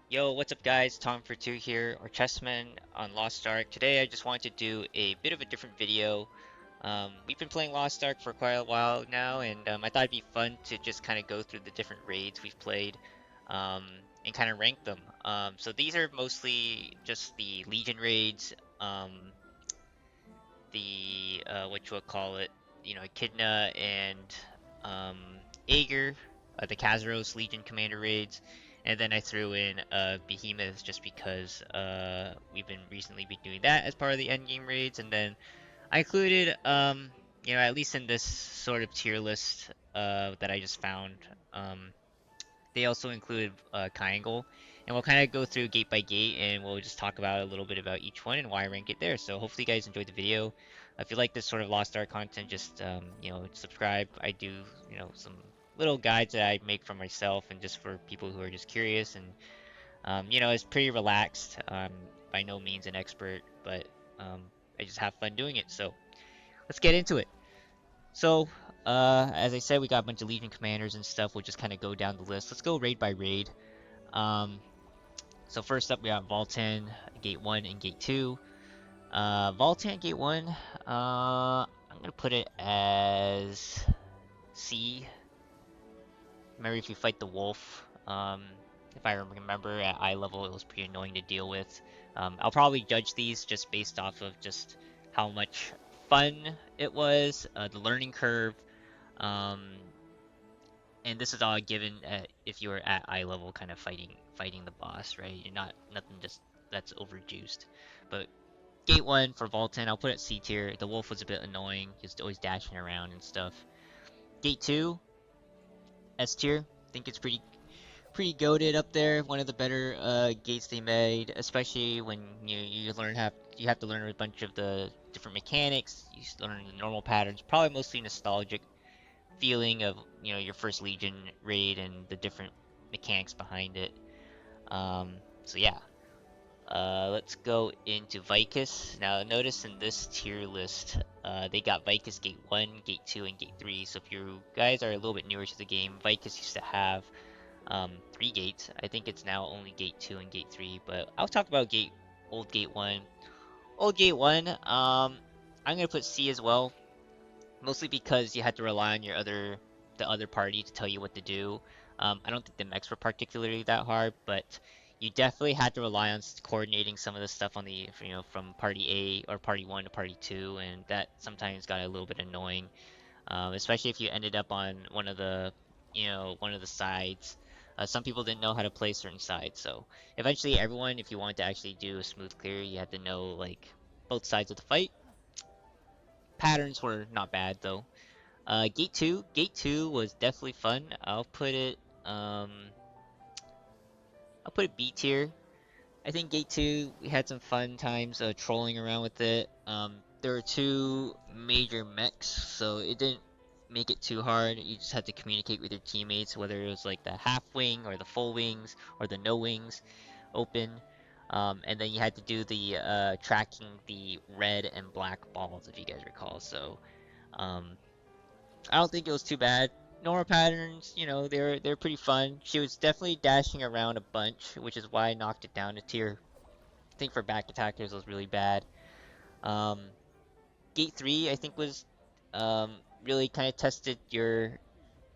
Yo, what's up guys? Tom for 2 here, or Chessman on Lost Ark. Today I just wanted to do a bit of a different video. We've been playing Lost Ark for quite a while now, and I thought it'd be fun to just kind of go through the different raids we've played um, and kind of rank them. So these are mostly just the Legion raids, what you would call it, Echidna and um, Aegir, the Kazaros Legion Commander raids, and then I threw in Behemoth just because we've been recently been doing that as part of the endgame raids, and then I included, at least in this sort of tier list that I just found, they also included Kayangel, and we'll kind of go through gate by gate, and we'll just talk about a little bit about each one and why I rank it there. So hopefully you guys enjoyed the video. If you like this sort of Lost Art content, just subscribe. I do some little guides that I make for myself and just for people who are just curious, and it's pretty relaxed. By no means an expert, but um, I just have fun doing it. So let's get into it. So, as I said, we got a bunch of Legion commanders and stuff. We'll just kind of go down the list. Let's go raid by raid. Um, so first up, we got Valtan, Gate 1 and Gate 2. Valtan, Gate 1, I'm gonna put it as C. Remember, if you fight the wolf, if I remember at eye level, it was pretty annoying to deal with. I'll probably judge these just based off of just how much fun it was, the learning curve, um, and this is all given if you were at eye level, kind of fighting the boss, right? You're not nothing just that's overjuiced. But gate one for Valtan, I'll put it C tier. The wolf was a bit annoying, just always dashing around and stuff. Gate two, S tier. Think it's pretty goated up there. One of the better gates they made, especially when you have to learn a bunch of the different mechanics. You learn the normal patterns, probably mostly nostalgic feeling of your first Legion raid and the different mechanics behind it. So yeah, let's go into Vykas. Now notice in this tier list, they got Vykas Gate 1, Gate 2, and Gate 3. So if you guys are a little bit newer to the game, Vykas used to have 3 gates. I think it's now only Gate 2 and Gate 3, but I'll talk about old Gate 1. Old Gate 1, I'm gonna put C as well, mostly because you had to rely on the other party to tell you what to do. I don't think the mechs were particularly that hard, but you definitely had to rely on coordinating some of the stuff on the from party A or party 1 to party 2, and that sometimes got a little bit annoying, especially if you ended up on one of the sides. Some people didn't know how to play certain sides, so eventually everyone, if you wanted to actually do a smooth clear, you had to know like both sides of the fight. Patterns were not bad though. Gate two was definitely fun. I'll put it B tier. I think Gate two we had some fun times trolling around with it. There were two major mechs, so it didn't make it too hard. You just had to communicate with your teammates, whether it was like the half wing or the full wings or the no wings open. And then you had to do the tracking the red and black balls, if you guys recall. So um, I don't think it was too bad. Normal patterns, they're pretty fun. She was definitely dashing around a bunch, which is why I knocked it down a tier. I think for back attackers it was really bad. Um, Gate 3 I think was really kind of tested your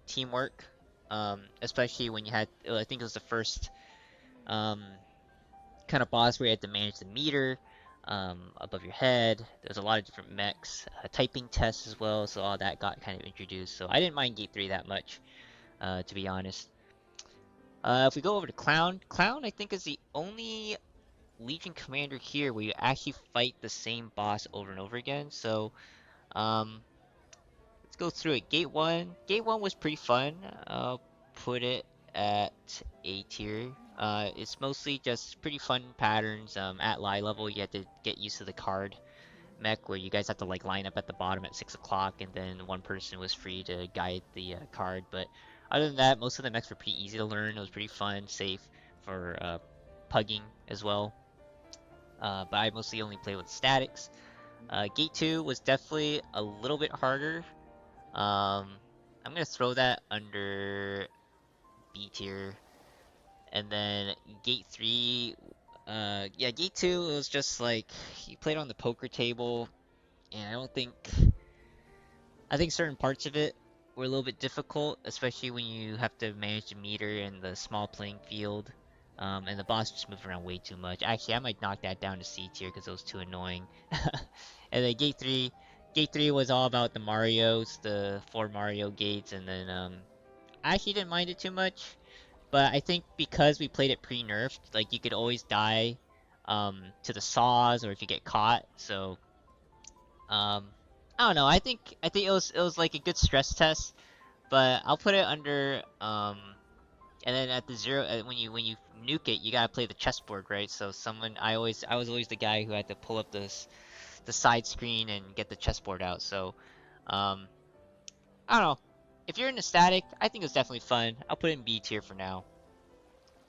teamwork, especially when you had I think it was the first um, kind of boss where you had to manage the meter above your head. There's a lot of different mechs, typing tests as well, so all that got kind of introduced. So I didn't mind Gate 3 that much, to be honest. If we go over to Clown, Clown I think is the only Legion commander here where you actually fight the same boss over and over again. So um, let's go through it. Gate 1 was pretty fun. I'll put it at A tier. It's mostly just pretty fun patterns. At lie level, you have to get used to the card mech where you guys have to like line up at the bottom at 6 o'clock, and then one person was free to guide the card. But other than that, most of the mechs were pretty easy to learn. It was pretty fun, safe for pugging as well. But I mostly only play with statics. Gate 2 was definitely a little bit harder. I'm gonna throw that under B tier. And then gate 3, yeah, gate 2, it was just like, you played on the poker table, and I think certain parts of it were a little bit difficult, especially when you have to manage the meter and the small playing field. And the boss just moved around way too much. Actually, I might knock that down to C tier because it was too annoying. And then gate 3 was all about the Marios, the 4 Mario gates, and then I actually didn't mind it too much. But I think because we played it pre-nerfed, like you could always die to the saws or if you get caught. So I don't know. I think it was like a good stress test, but I'll put it under and then at the zero when you nuke it, you gotta play the chessboard, right? So I was always the guy who had to pull up the side screen and get the chessboard out. So um I don't know. If you're into static, I think it's definitely fun. I'll put it in B tier for now.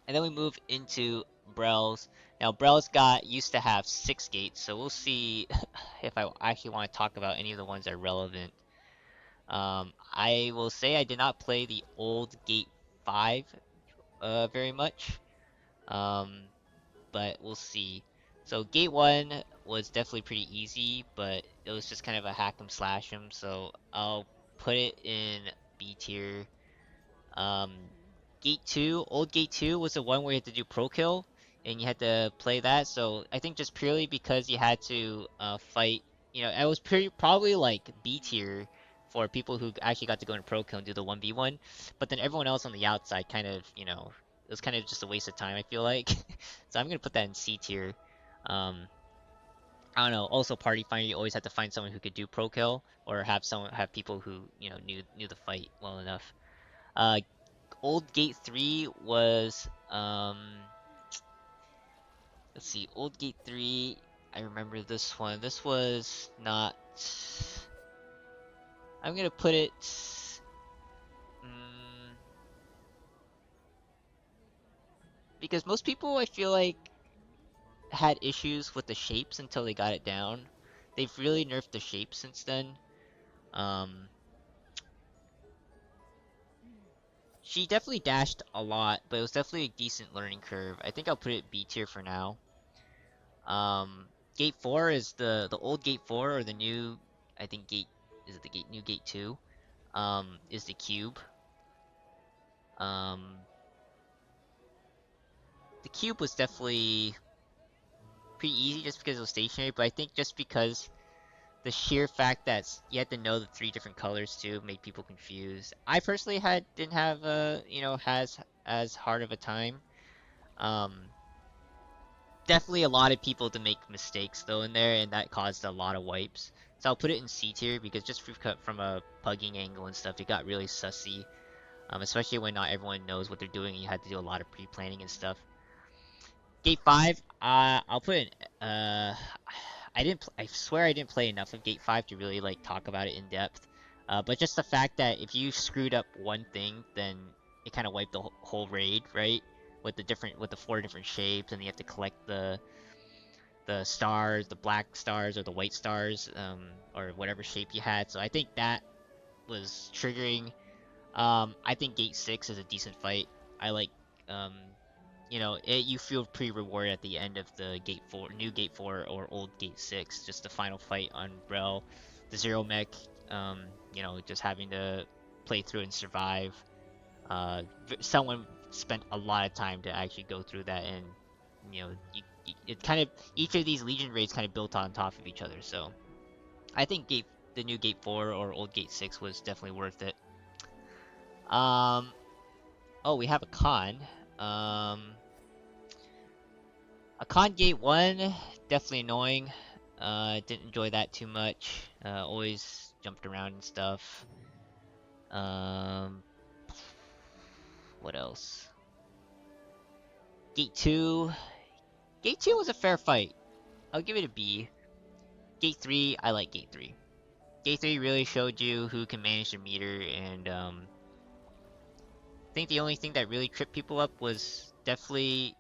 And then we move into Brels. Now Brels got used to have 6 gates, so we'll see if I actually want to talk about any of the ones that are relevant. I will say I did not play the old Gate 5 very much, um, but we'll see. So Gate 1 was definitely pretty easy, but it was just kind of a hack 'em slash 'em, so I'll put it in B tier. Um, Gate 2, old Gate 2 was the one where you had to do pro kill, and you had to play that. So I think just purely because you had to fight, I was probably like B tier for people who actually got to go into pro kill and do the 1v1. But then everyone else on the outside kind of, it was kind of just a waste of time, I feel like. So I'm gonna put that in C tier. Um, I don't know. Also, party finder, you always had to find someone who could do pro kill, or have people who knew the fight well enough. Uh, Old Gate 3 was let's see, Old Gate 3, I remember this one. This was not, I'm gonna put it mm, because most people I feel like had issues with the shapes until they got it down. They've really nerfed the shapes since then. Um she definitely dashed a lot, but it was definitely a decent learning curve. I think I'll put it B tier for now. Gate 4 is the old Gate 4 or the new, I think gate is it the gate new Gate 2? Is the cube. Um, the cube was definitely pretty easy just because it was stationary, but I think just because the sheer fact that you had to know the 3 different colors too make people confused. I personally didn't have has as hard of a time. Um, Definitely a lot of people to make mistakes though in there, and that caused a lot of wipes. So I'll put it in C tier because just from a pugging angle and stuff, it got really sussy. Especially when not everyone knows what they're doing and you had to do a lot of pre-planning and stuff. Gate 5, I'll put in, I swear I didn't play enough of Gate 5 to really like talk about it in depth. But just the fact that if you screwed up one thing, then it kind of wiped the whole raid, right? With the 4 different shapes, and you have to collect the stars, the black stars or the white stars, or whatever shape you had. So I think that was triggering. I think Gate 6 is a decent fight. I like, um, you feel pretty rewarded at the end of the Gate 4, new Gate 4 or old Gate 6, just the final fight on Brel, the Zero Mech, just having to play through and survive. Someone spent a lot of time to actually go through that, and it kind of, each of these Legion raids kind of built on top of each other. So I think the new Gate 4 or old Gate 6 was definitely worth it. Oh, we have a con. A con Gate 1, definitely annoying. Didn't enjoy that too much. Always jumped around and stuff. What else? Gate 2. Gate 2 was a fair fight. I'll give it a B. Gate 3, I like Gate 3. Gate 3 really showed you who can manage their meter, and I think the only thing that really tripped people up was definitely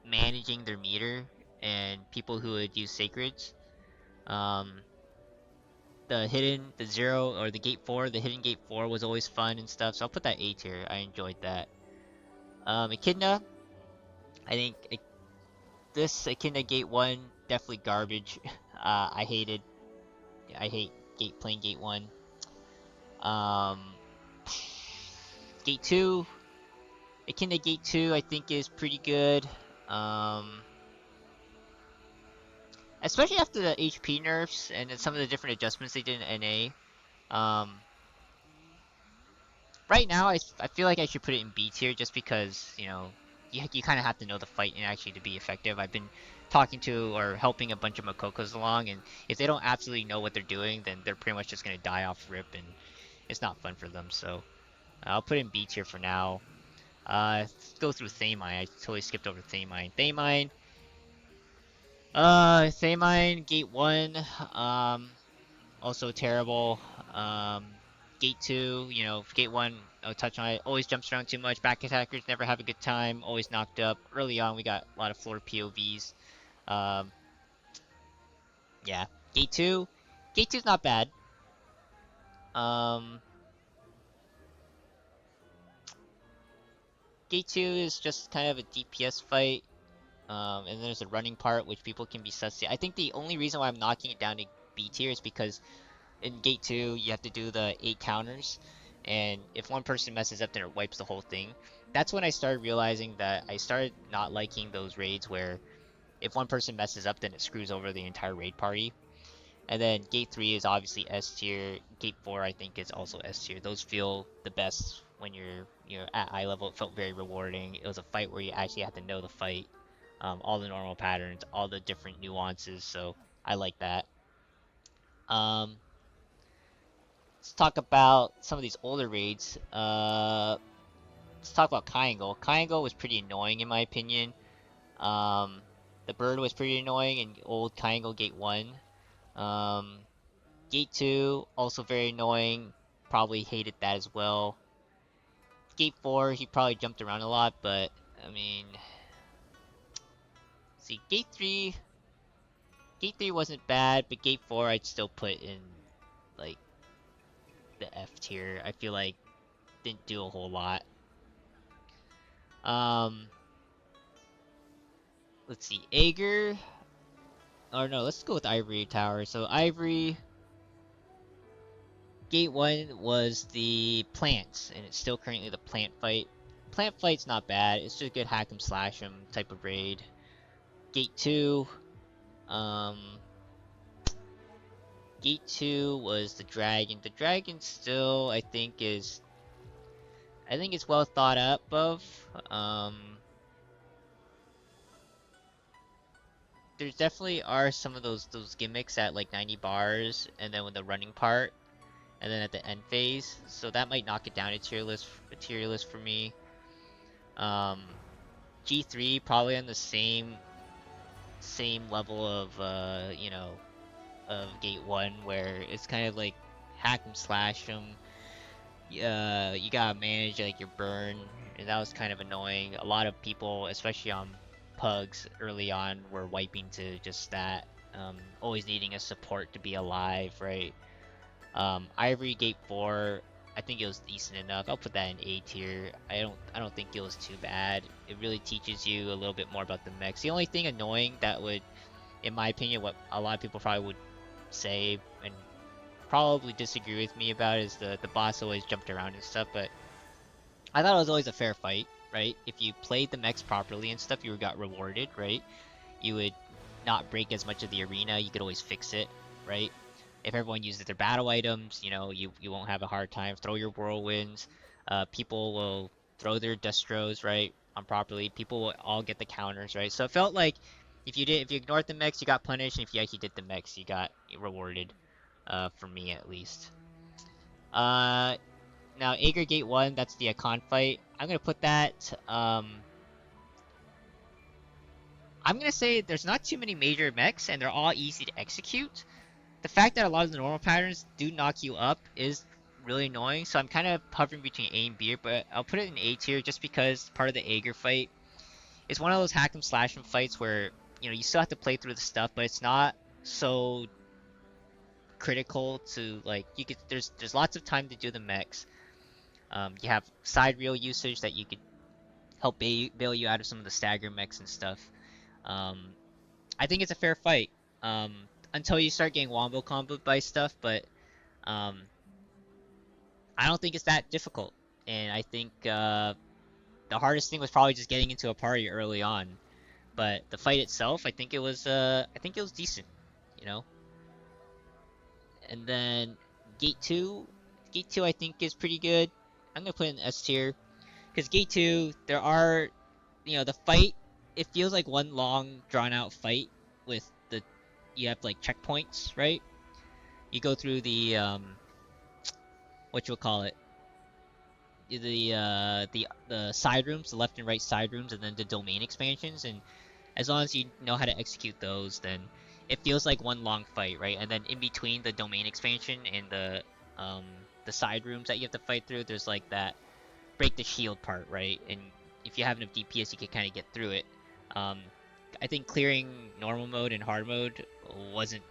managing their meter and people who would use sacreds. Um, the zero, or the Gate 4, the hidden Gate 4 was always fun and stuff, so I'll put that A tier. I enjoyed that. Echidna, I think this Echidna Gate 1 definitely garbage. I hate playing Gate 1. Um, Gate 2, Echidna Gate 2 I think is pretty good. Um, Especially after the HP nerfs and then some of the different adjustments they did in NA. Right now, I feel like I should put it in B tier just because, you know, you kind of have to know the fight and actually to be effective. I've been talking to or helping a bunch of Makokos along, and if they don't absolutely know what they're doing, then they're pretty much just going to die off rip, and it's not fun for them. So I'll put it in B tier for now. Let's go through Thaemine. I totally skipped over Thaemine. Thaemine, Gate 1, also terrible. Um, Gate 2, you know, Gate 1, I'll touch on it, always jumps around too much. Back attackers never have a good time, always knocked up. Early on, we got a lot of floor POVs. Um, yeah. Gate 2, Gate 2's not bad. Um, Gate 2 is just kind of a DPS fight. And there's a running part, which people can be sussy. I think the only reason why I'm knocking it down to B tier is because in Gate 2, you have to do the 8 counters, and if one person messes up, then it wipes the whole thing. That's when I started realizing that I started not liking those raids where if one person messes up, then it screws over the entire raid party. And then Gate 3 is obviously S tier. Gate 4, I think, is also S tier. Those feel the best when you're at eye level. It felt very rewarding. It was a fight where you actually had to know the fight, all the normal patterns, all the different nuances. So I like that. Um, let's talk about some of these older raids. Let's talk about Kayangel. Kayangel was pretty annoying in my opinion. Um, the bird was pretty annoying in old Kayangel Gate 1. Um, Gate 2, also very annoying. Probably hated that as well. Gate 4, he probably jumped around a lot, but, I mean... See, Gate 3 wasn't bad, but Gate 4 I'd still put in, like, the F tier. I feel like didn't do a whole lot. Um, let's see, Aegir. Or no, let's go with Ivory Tower. So Ivory, Gate 1 was the plants, and it's still currently the plant fight. Plant fight's not bad. It's just a good hack 'em slash 'em type of raid. Gate 2, um, Gate 2 was the dragon. The dragon still, I think it's well thought up of. There definitely are some of those gimmicks at like 90 bars, and then with the running part, and then at the end phase. So that might knock it down a tier list for me. Um, G3 probably on the same level of you know, of Gate 1, where it's kind of like hack 'em slash 'em. You gotta manage like your burn, and that was kind of annoying. A lot of people, especially on pugs early on, were wiping to just that. Always needing a support to be alive, right? Ivory Gate 4, I think it was decent enough. I'll put that in A tier. I don't think it was too bad. It really teaches you a little bit more about the mechs. The only thing annoying that would, in my opinion, what a lot of people probably would say and probably disagree with me about is the boss always jumped around and stuff, but I thought it was always a fair fight, right? If you played the mechs properly and stuff, you got rewarded, right? You would not break as much of the arena, you could always fix it, right? If everyone uses their battle items, you know, you won't have a hard time. Throw your whirlwinds. People will throw their destros, right, on properly. People will all get the counters, right? So it felt like if you ignored the mechs, you got punished, and if you actually did the mechs, you got rewarded. For me at least. Uh, Now Aegir Gate 1, that's the Akkan fight. I'm gonna put that. I'm gonna say there's not too many major mechs, and they're all easy to execute. The fact that a lot of the normal patterns do knock you up is really annoying, so I'm kind of hovering between A and B, but I'll put it in A tier just because part of the Aegir fight is one of those hack 'em slash 'em fights where, you know, you still have to play through the stuff, but it's not so critical to, like, you could, there's lots of time to do the mechs. You have side reel usage that you could help bail you out of some of the stagger mechs and stuff. I think it's a fair fight until you start getting wombo comboed by stuff, but um, I don't think it's that difficult. And I think the hardest thing was probably just getting into a party early on. But the fight itself, I think it was decent, you know. And then Gate 2, Gate 2 I think is pretty good. I'm gonna put it in S tier because Gate 2 there are, the fight. It feels like one long drawn out fight with you have like checkpoints, right? You go through the what you'll call it, the side rooms, the left and right side rooms, and then the domain expansions. And as long as you know how to execute those, then it feels like one long fight, right? And then in between the domain expansion and the side rooms that you have to fight through, there's like that break the shield part, right? And if you have enough DPS, you can kind of get through it. Um, I think clearing normal mode and hard mode wasn't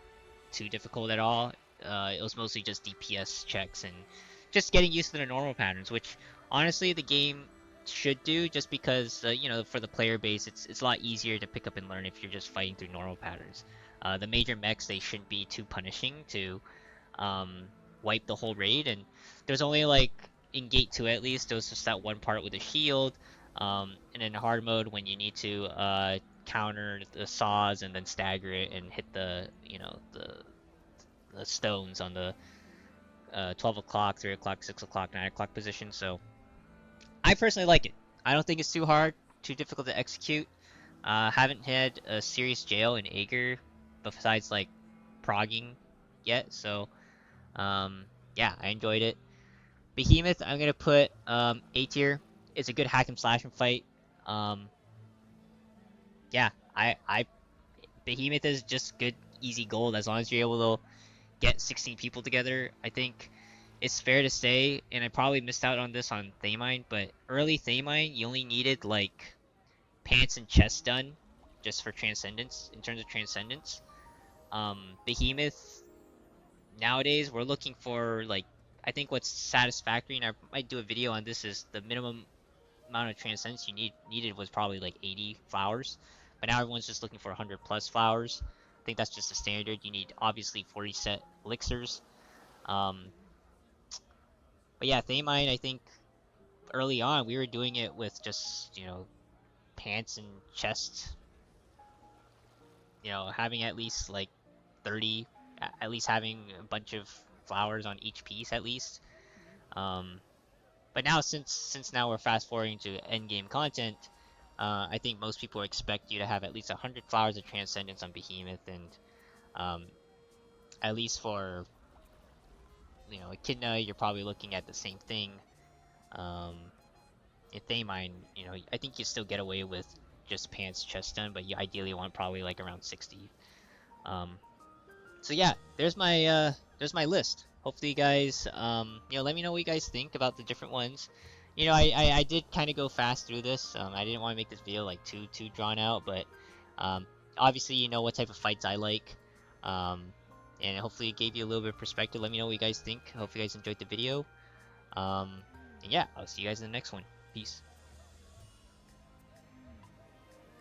too difficult at all. It was mostly just DPS checks and just getting used to the normal patterns, which honestly the game should do, just because for the player base it's a lot easier to pick up and learn if you're just fighting through normal patterns. The major mechs, they shouldn't be too punishing to wipe the whole raid, and there's only like in Gate 2 at least, there was just that one part with a shield, and in hard mode when you need to counter the saws and then stagger it and hit the stones on the 12 o'clock, 3 o'clock, 6 o'clock, 9 o'clock position. So I personally like it. I don't think it's too hard, too difficult to execute. Haven't had a serious jail in Aegir besides like progging yet, so yeah, I enjoyed it. Behemoth, I'm gonna put A tier. It's a good hack and slash and fight. Um, yeah, I Behemoth is just good, easy gold as long as you're able to get 16 people together. I think it's fair to say, and I probably missed out on this on Thaemine, but early Thaemine, you only needed like pants and chest done just for transcendence, in terms of transcendence. Behemoth, nowadays we're looking for like, I think what's satisfactory, and I might do a video on this, is the minimum amount of transcendence you needed was probably like 80 flowers, but now everyone's just looking for 100 plus flowers. I think that's just the standard. You need obviously 40 set elixirs. But yeah, Thaemine, I think early on we were doing it with just pants and chest, having at least like 30, at least having a bunch of flowers on each piece at least. But now since now we're fast forwarding to end game content, I think most people expect you to have at least 100 flowers of transcendence on Behemoth, and at least for Echidna, you're probably looking at the same thing. In Thaemine, I think you still get away with just pants chest done, but you ideally want probably like around 60. So yeah, there's my list. Hopefully you guys let me know what you guys think about the different ones. I did kind of go fast through this. I didn't want to make this video like too drawn out, but obviously you know what type of fights I like. And hopefully it gave you a little bit of perspective. Let me know what you guys think. Hopefully you guys enjoyed the video. And yeah, I'll see you guys in the next one. Peace.